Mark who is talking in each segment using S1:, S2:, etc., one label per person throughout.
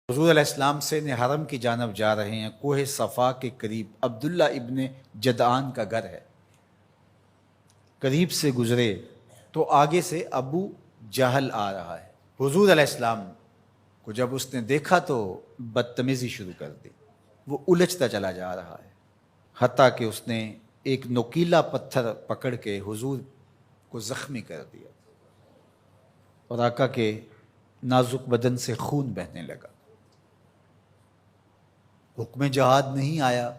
S1: حضور علیہ السلام سے حرم کی جانب جا رہے ہیں۔ کوہ صفا کے قریب عبداللہ ابن جدعان کا گھر ہے۔ قریب سے گزرے تو آگے سے ابو جہل آ رہا ہے۔ حضور علیہ السلام کو جب اس نے دیکھا تو بدتمیزی شروع کر دی۔ وہ الجھتا چلا جا رہا ہے، حتیٰ کہ اس نے ایک نوکیلا پتھر پکڑ کے حضور کو زخمی کر دیا اور آقا کے نازک بدن سے خون بہنے لگا۔ حکم جہاد نہیں آیا،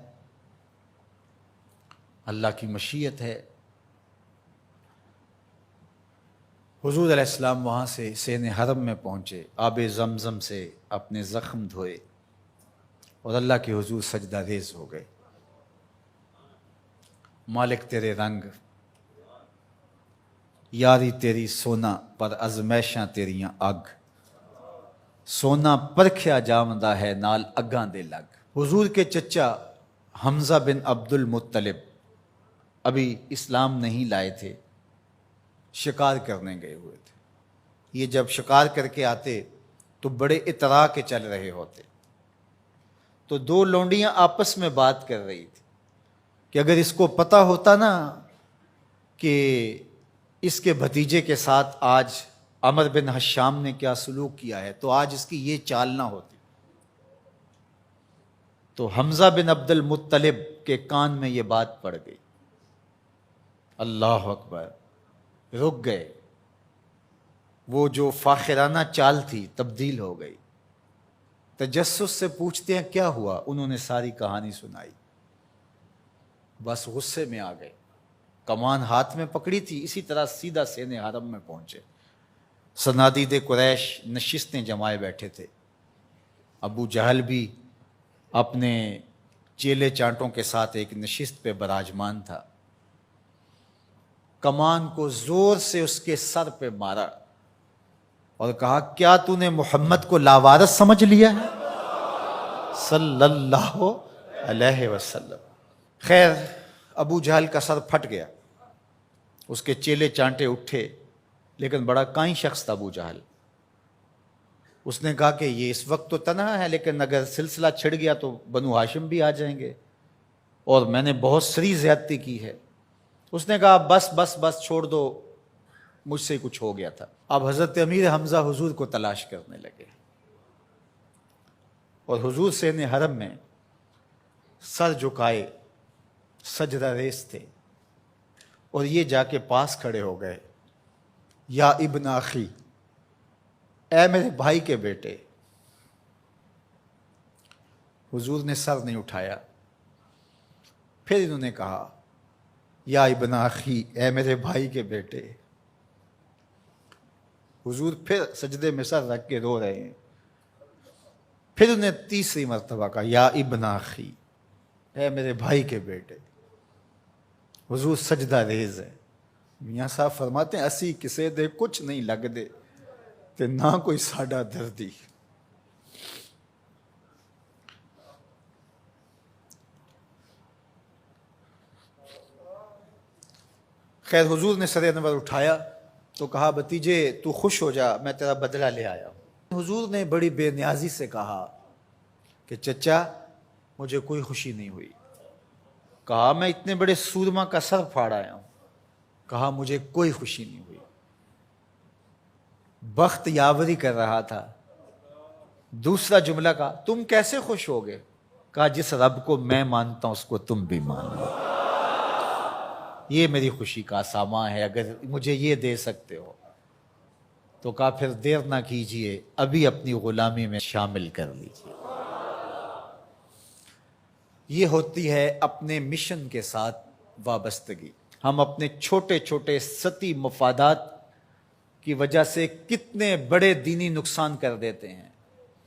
S1: اللہ کی مشیت ہے۔ حضور علیہ السلام وہاں سے سین حرم میں پہنچے، آب زمزم سے اپنے زخم دھوئے اور اللہ کے حضور سجدہ ریز ہو گئے۔ مالک تیرے رنگ، یاری تیری سونا پر ازمیشاں تیریاں اگ، سونا پرکھیا جامدہ ہے نال اگاں دے لگ۔ حضور کے چچا حمزہ بن عبد المطلب ابھی اسلام نہیں لائے تھے، شکار کرنے گئے ہوئے تھے۔ یہ جب شکار کر کے آتے تو بڑے اطراء کے چل رہے ہوتے، تو دو لونڈیاں آپس میں بات کر رہی تھی کہ اگر اس کو پتہ ہوتا نا کہ اس کے بھتیجے کے ساتھ آج عمر بن حشام نے کیا سلوک کیا ہے تو آج اس کی یہ چال نہ ہوتی۔ تو حمزہ بن عبد المطلب کے کان میں یہ بات پڑ گئی، اللہ اکبر، رک گئے۔ وہ جو فاخرانہ چال تھی تبدیل ہو گئی۔ تجسس سے پوچھتے ہیں کیا ہوا، انہوں نے ساری کہانی سنائی۔ بس غصے میں آ گئے، کمان ہاتھ میں پکڑی تھی، اسی طرح سیدھا سین حرم میں پہنچے۔ صنادید قریش نشستیں جمائے بیٹھے تھے، ابو جہل بھی اپنے چیلے چانٹوں کے ساتھ ایک نشست پہ براجمان تھا۔ کمان کو زور سے اس کے سر پہ مارا اور کہا کیا تو نے محمد کو لاوارث سمجھ لیا ہے صلی اللہ علیہ وسلم۔ خیر ابو جہل کا سر پھٹ گیا، اس کے چیلے چانٹے اٹھے، لیکن بڑا کائیں شخص تھا ابو جہل۔ اس نے کہا کہ یہ اس وقت تو تنہا ہے، لیکن اگر سلسلہ چھڑ گیا تو بنو ہاشم بھی آ جائیں گے اور میں نے بہت سری زیادتی کی ہے۔ اس نے کہا بس بس بس چھوڑ دو، مجھ سے کچھ ہو گیا تھا۔ اب حضرت امیر حمزہ حضور کو تلاش کرنے لگے اور حضور سین حرم میں سر جھکائے سجدہ ریز تھے، اور یہ جا کے پاس کھڑے ہو گئے، یا ابن اخی، اے میرے بھائی کے بیٹے۔ حضور نے سر نہیں اٹھایا۔ پھر انہوں نے کہا یا ابن اخی، اے میرے بھائی کے بیٹے۔ حضور پھر سجدے میں سر رکھ کے رو رہے ہیں۔ پھر انہیں تیسری مرتبہ کہا یا ابن اخی، اے میرے بھائی کے بیٹے۔ حضور سجدہ ریز ہے۔ میاں صاحب فرماتے ہیں اسی کسے دے کچھ نہیں لگ دے تے نہ کوئی ساڈا دردی۔ خیر حضور نے سر انور اٹھایا تو کہا بھتیجے تو خوش ہو جا، میں تیرا بدلہ لے آیا ہوں۔ حضور نے بڑی بے نیازی سے کہا کہ چچا مجھے کوئی خوشی نہیں ہوئی۔ کہا میں اتنے بڑے سورما کا سر پھاڑ آیا ہوں۔ کہا مجھے کوئی خوشی نہیں ہوئی۔ بخت یاوری کر رہا تھا۔ دوسرا جملہ کہا تم کیسے خوش ہو گئے؟ کہا جس رب کو میں مانتا ہوں اس کو تم بھی مان لو، یہ میری خوشی کا سامان ہے، اگر مجھے یہ دے سکتے ہو تو کہا پھر دیر نہ کیجئے، ابھی اپنی غلامی میں شامل کر لیجئے۔ یہ ہوتی ہے اپنے مشن کے ساتھ وابستگی۔ ہم اپنے چھوٹے چھوٹے سطحی مفادات کی وجہ سے کتنے بڑے دینی نقصان کر دیتے ہیں،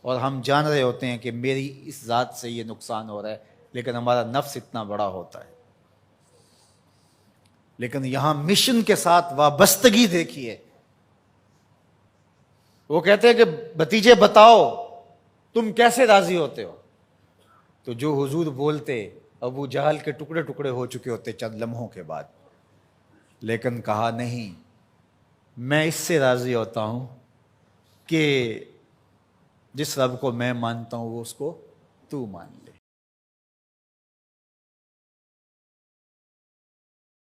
S1: اور ہم جان رہے ہوتے ہیں کہ میری اس ذات سے یہ نقصان ہو رہا ہے، لیکن ہمارا نفس اتنا بڑا ہوتا ہے۔ لیکن یہاں مشن کے ساتھ وابستگی دیکھیے۔ وہ کہتے ہیں کہ بھتیجے بتاؤ تم کیسے راضی ہوتے ہو؟ تو جو حضور بولتے ابو جہل کے ٹکڑے ٹکڑے ہو چکے ہوتے چند لمحوں کے بعد، لیکن کہا نہیں، میں اس سے راضی ہوتا ہوں کہ جس رب کو میں مانتا ہوں وہ اس کو تو مان لے.